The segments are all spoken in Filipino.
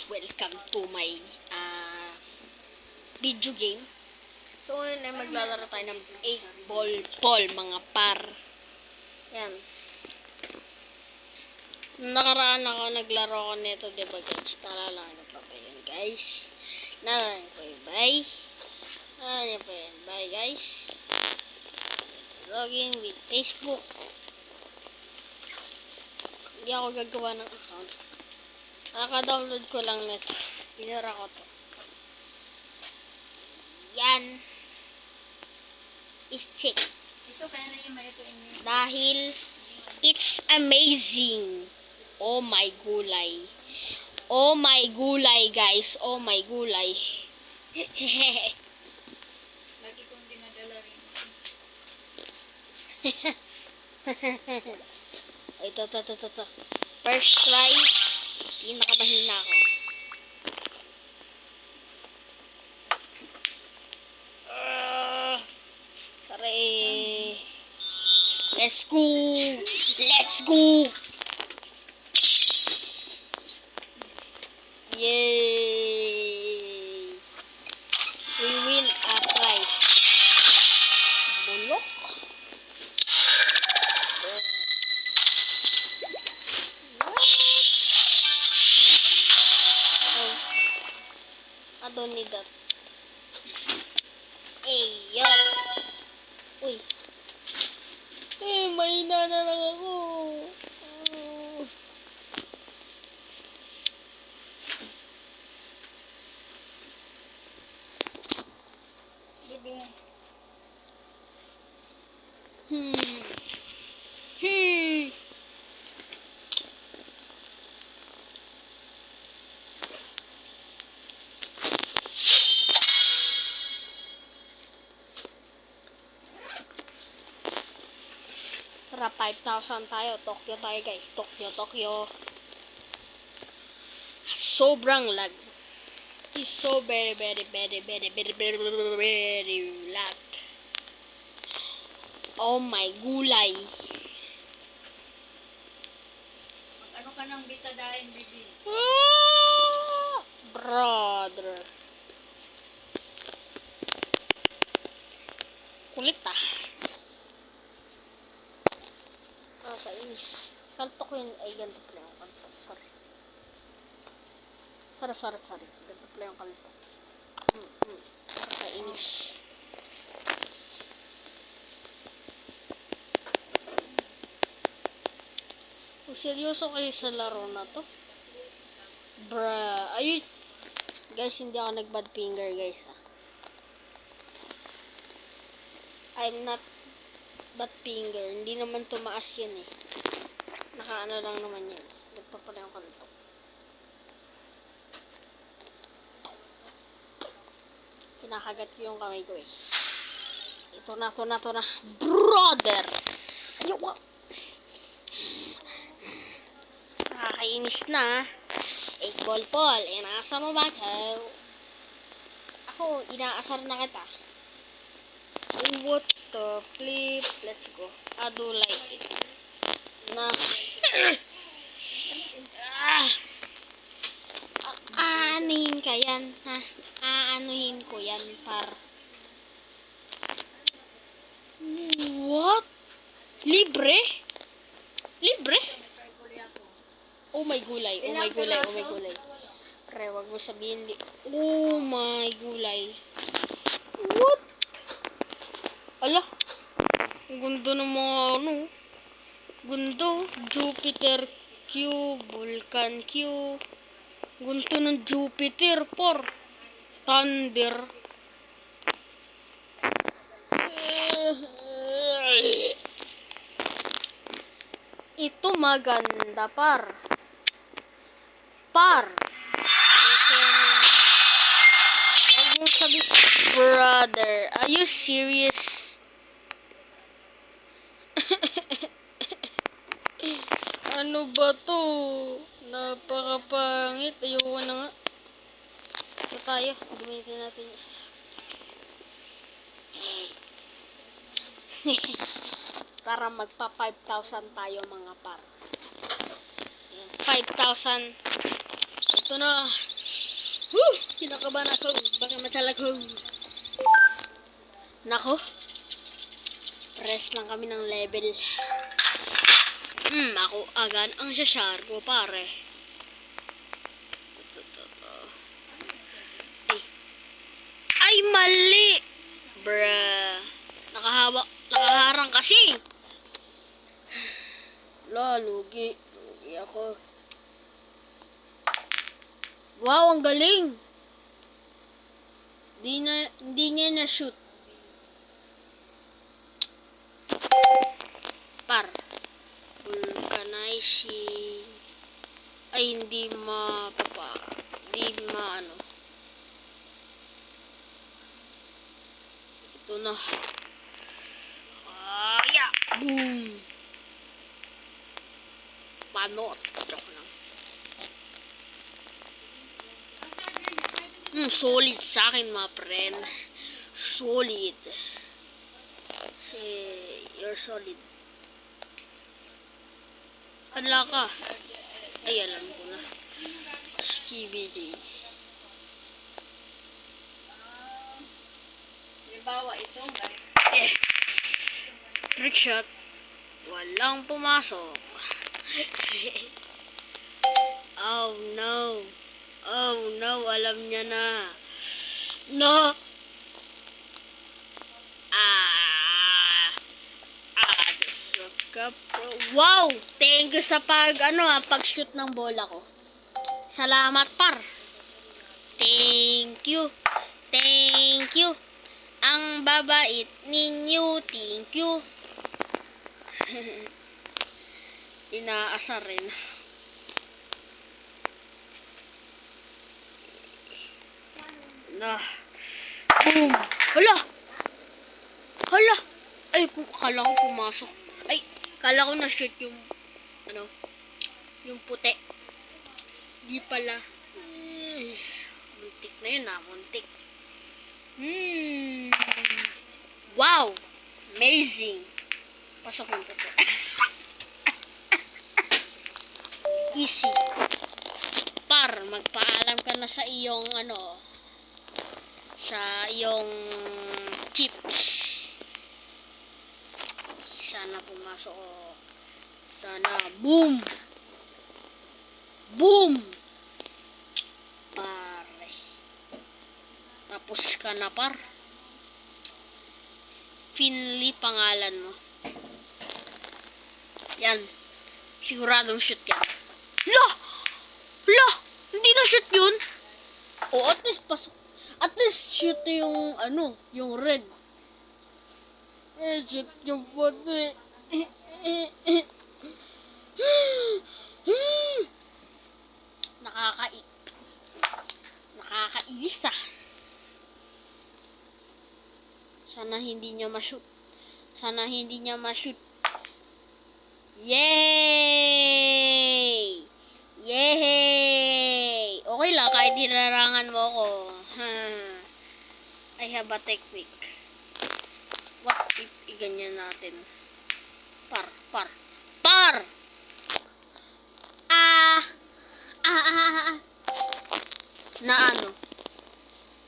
welcome to my video game. So ngayon ay maglalaro tayo ng 8-ball pool, mga par. Yan. Nung nakaraan ako, naglaro ako nito, diba guys? Nalala nyo pa ba yun, guys? Nalala nyo pa yun, bye? Nalala nyo pa yun, bye guys? Login with Facebook. Hindi ako gagawa ng account. Naka-download ko lang nito. Pinara ko to. Yan. Is check. Dahil it's amazing. Oh my gulay. Oh my gulay, guys. Oh my gulay. Lagi kong dinadala rin. Ito. First try. Pinakamahina ako. Sorry. Let's go. Let's go. Yay. We win a prize. Bulok. I don't need that. Hey, yo. Uy. Mahina na lang ako. Bibi. Tara, 5,000 tayo. Tokyo tayo, guys. Tokyo. Sobrang lag. It's so very lag. Oh my gulay. Ano ka nang bitadahin, bibi? Brother. Kulit ah. Kainis. Kaltok yun. Ay, ganito pala yung kaltok. Sorry. Ganito pala yung kaltok. Kainis. Seryoso kayo sa laro na to? Bruh. Ayun. Guys, hindi ako nag-bad finger, guys. I'm not bad finger. Hindi naman tumaas yan eh. Nakaano lang naman yan. Nagpapala yung kaltok. Kinakagat ko yung kamay ko eh. Ito na. Brother! Ayaw! Nakakainis na. 8-ball pool. Inaasar mo ba ako? Ako, inaasar na kita. What the flip? Let's go. I do like it. Na. Aanuhin ka yan, ha? Aanuhin ko yan, par. What? Libre? Oh my gulay. Pre, wag mo sabihin. Oh my gulay. What? Ala. Ang gundo ng mga ano. Gundo. Jupiter Q. Vulcan Q. Gundo ng Jupiter, por. Thunder. Ito maganda, par. Huwag mo sabihin, brother. Are you serious? Ano ba to? Napakapangit. Ayoko na nga. Ito tayo. Gamitin natin. Tara, magpa 5,000 tayo, mga par. Ayan, 5,000. Ito na. Kinakabahan ako. Baka matalag ko. Nako. Rest lang kami ng level. Ako agad ang sashar ko, pare. Ay, mali! Bruh. Nakaharang kasi. Lugi. Lugi ako. Wow, ang galing! Hindi niya na-shoot. Par. Vulcanizing. Ay, hindi ano. Ito na. Yeah. Boom. Panot. Joke lang. Solid sa akin, mga friend. Solid. You're solid. Hala ka. Ay, alam ko na. Skibidi. Halimbawa, ito, Trick shot. Walang pumasok. Oh no. Oh no, alam niya na. No. Just woke up. Wow! Thank you sa pag-shoot ng bola ko. Salamat, par. Thank you. Thank you. Ang babait ninyo. Thank you. Inaasar rin. Na. Boom. Hala. Hala. Ay, kala ko pumasok. Ay, kala ko na-shoot yung yung puti. Di pala. Muntik na yun, muntik. Wow. Amazing. Pasok yung puti. Easy. Par, magpaalam ka na sa iyong sa iyong chips. Sana pumasok ko. Sana. Boom! Boom! Pare. Tapos ka na, par. Finley pangalan mo. Yan. Siguradong shoot yan. La! La! Hindi na shoot yun. O, at least pasok. At least shoot yung yung red. Shoot yung puti. Nakakainis ah. Sana hindi niya ma-shoot. Sana hindi niya ma-shoot. Yay! Yay! Okay lang kahit hinarangan mo ako. I have a technique. What if iganyan natin? Par! Na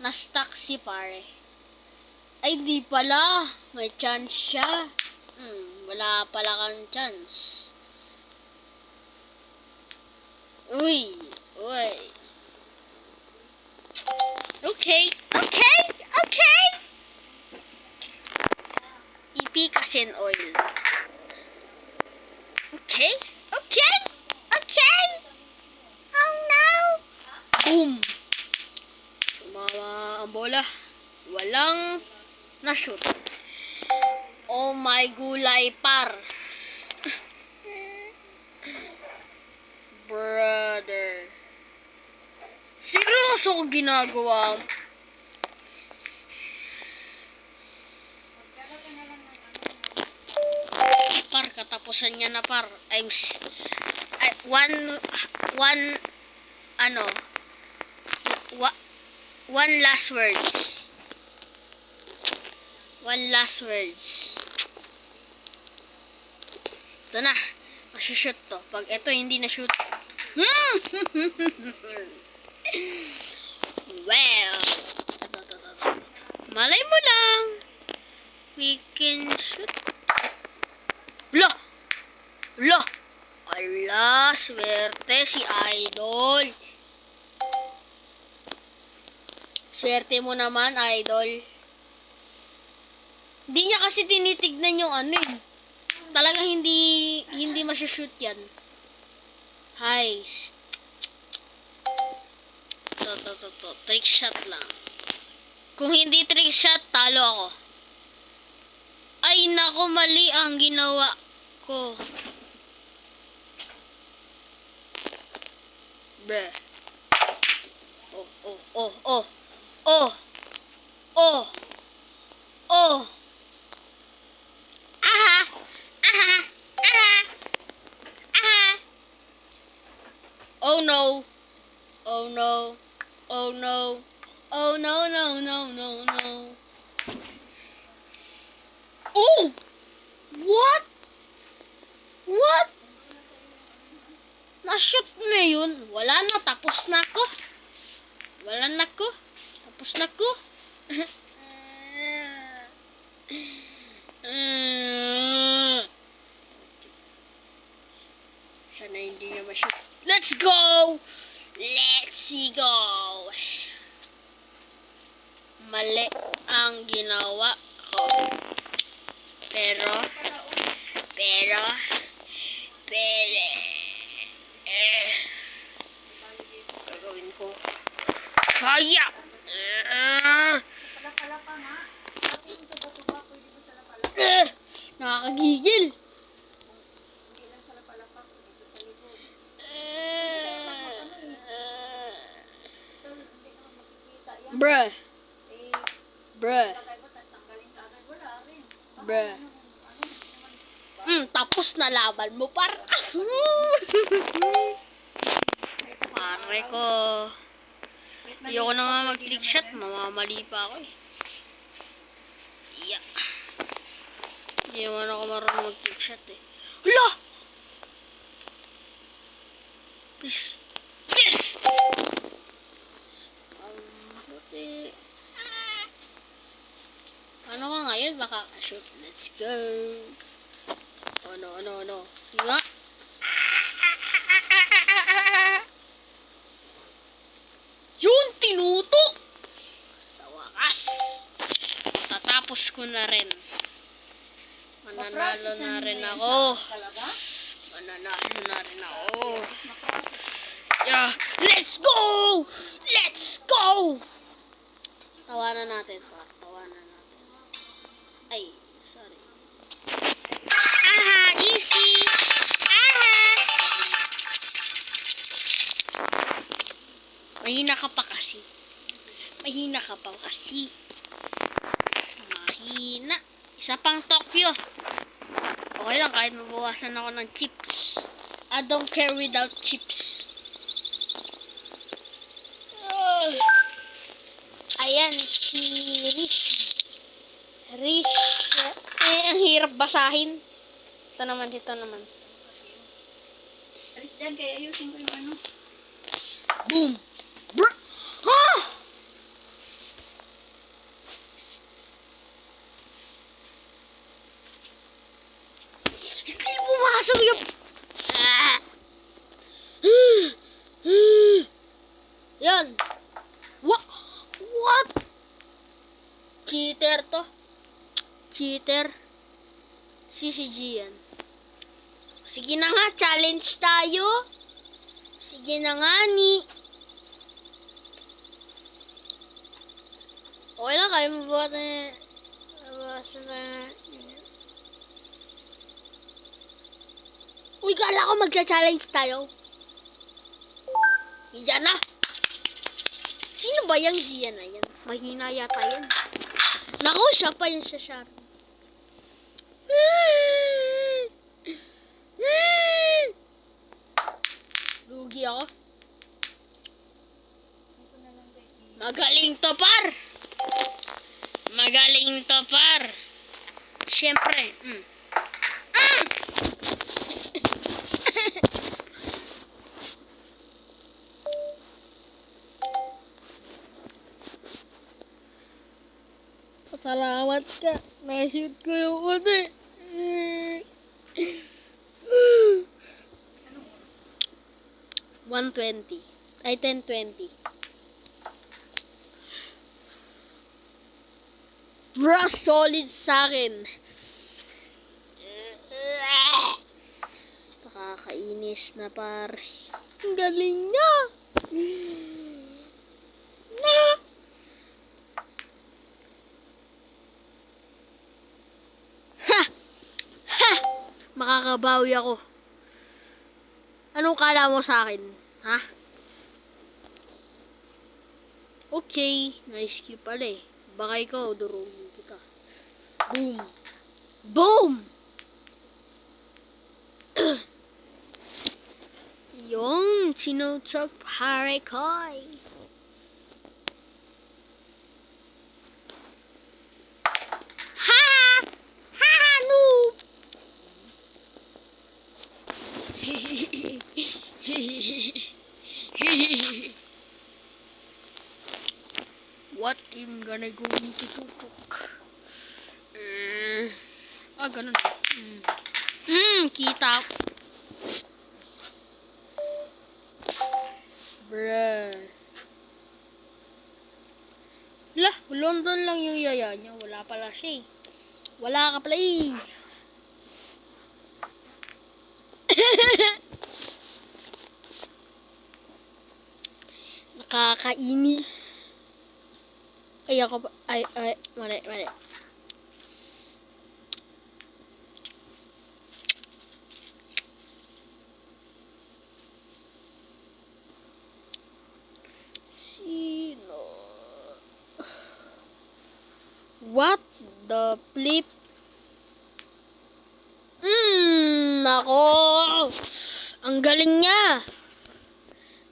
na-stuck si pare. Ay, di pala. May chance siya. Wala pala kang chance. Uy. Okay. Ipikasin oil. Okay. Oh no. Boom. Sumama ang bola. Walang na-shoot. Oh my gulay, par. Brother. Seryoso ko ginagawa. Par, katapusan niya na, par. One last words. Ito na. Masushoot to. Pag ito hindi na shoot. Well. Malay mo lang. We can shoot. Lo! Lo! Ala, swerte si Idol. Swerte mo naman, Idol. Hindi niya kasi tinitignan yung ano eh. Talaga hindi masushoot yan. Heist. To. Trick shot lang. Kung hindi trick shot, talo ako. Ay, nako, mali ang ginawa ko. Bruh. Oh. Aha. Oh no. Oh no. Oh no. Oh no. Oh! What? Na-shoot na yun. Wala na. Tapos na ko. Tapos na ko. Sana hindi niya ma-shoot. Let's go! Mali ang ginawa ko. Pero, gagawin ko. Kaya! Palapalapa nga. Pati yung tuba-tuba, pwede mo sa lapalapa. Nakakagigil. Hindi lang sa lapalapa, dito sa likod. Ito, hindi naman makikita yan. Bruh. Lagay mo, tas tanggalin ka agad. Wala rin. Bruh. Tapos na laban mo, par. Pare ko. Ayoko na nga mag-trick shot. Mamamali pa ako eh. Yeah. Hindi naman ako marunong mag-trick shot eh. Hala! Yes! Buti. Ano ka ngayon? Baka shoot. Let's go. Oh no. Nga. Yun! Tinutok! Sa wakas. Tatapos ko na rin. Mananalo na rin ako. Talaga? Yeah. Let's go! Tawanan natin. Ay, sorry. Aha, easy. Mahina ka pa kasi. Mahina. Isa pang Tokyo. Okay lang kahit mabawasan ako ng chips. I don't care without chips. Ayan, si Rich. Ang hirap basahin. Ito naman. Alis dyan, kaya ayusin ko yung ano. Boom! Ha! Hindi pumasok yung... Yan! What? Cheater to. CCG yan. Sige na nga, challenge tayo. Sige na nga ni. Okay lang, kaya mo buhat na Uy, kala ko magsa-challenge tayo. Yan na. Sino ba yung Zian na yan? Mahina yata yan. Naku, siya pa yung Shashar. Lugi ako. Magaling to par. Siyempre. Salamat ka. Na-shoot ko yung uli. 120. Ay, 10-20. Bro, solid sa akin. Nakakainis na pare. Ang galing niya. Na. Ha! Ha! Makakabawi ako. Anong kala mo sa akin? Ha? Okay. Nice cue pala eh. Baka ikaw, durugin kita. Boom. Boom! Yung sinutok pare koy. Ha! Ha! Noob! What I'm gonna go into tutok? Ganun. Kita. Bruh. Lah, London lang yung yaya niya. Wala pala siya eh. Wala ka pala eh. Nakakainis. Ay, ako pa. Ay, mali. Sino? What the flip? Nako. Ang galing niya.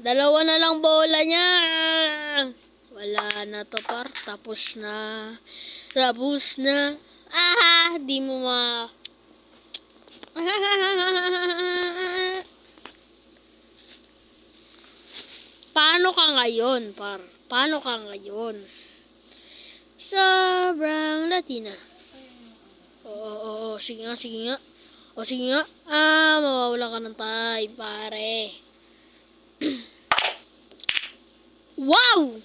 Dalawa na lang bola niya. Wala na to par. Tapos na. Di mo ma... Paano ka ngayon, par? Paano ka ngayon? Sobrang Latina. Oo. Sige nga. Mawawala ka ng time, pare. Wow!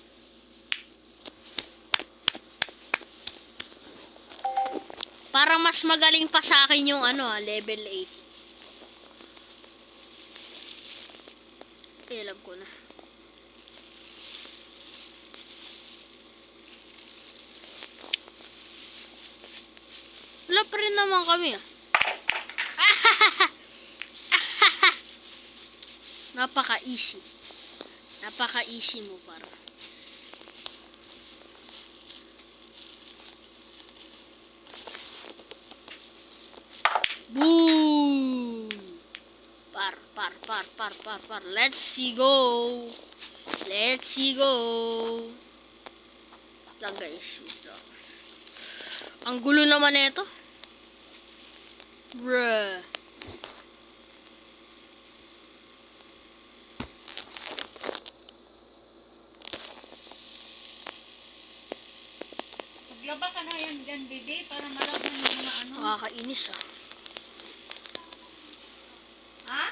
Parang mas magaling pa sa akin yung level 8. Alam ko na. Wala pa rin naman kami Napaka-easy. Napaka-easy mo para. Boom! Par. Let's see go. Lang guys. Ang gulo naman nito. Bruh. Maglaba ka na yan dyan, Bibi, para malaman mo na ano. Nakakainis Ha?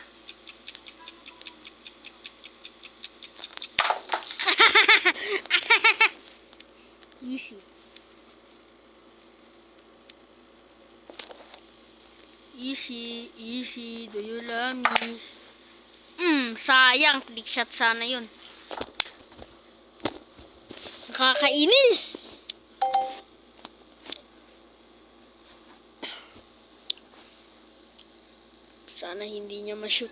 Easy, do you love me? Sayang, click shot sana yun. Nakakainis! Sana hindi niya ma-shoot.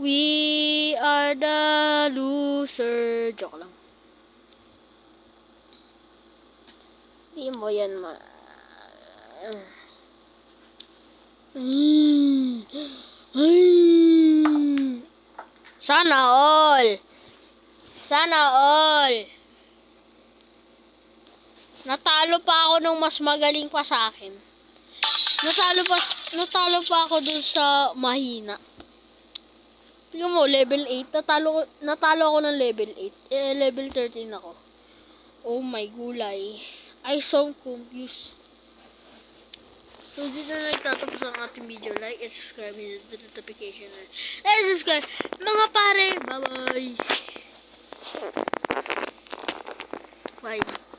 We are the loser. Joke lang. Di mo yan Sana all. Natalo pa ako nung mas magaling pa sa akin. Natalo pa ako dun sa mahina. Tingnan mo, level 8. Natalo ako ng level 8. Level 13 ako. Oh my gulay. I so confused. So, dito na nagtatapos ang ating video. Like and subscribe and hit the notification. And subscribe. Mga pare, bye-bye. Bye.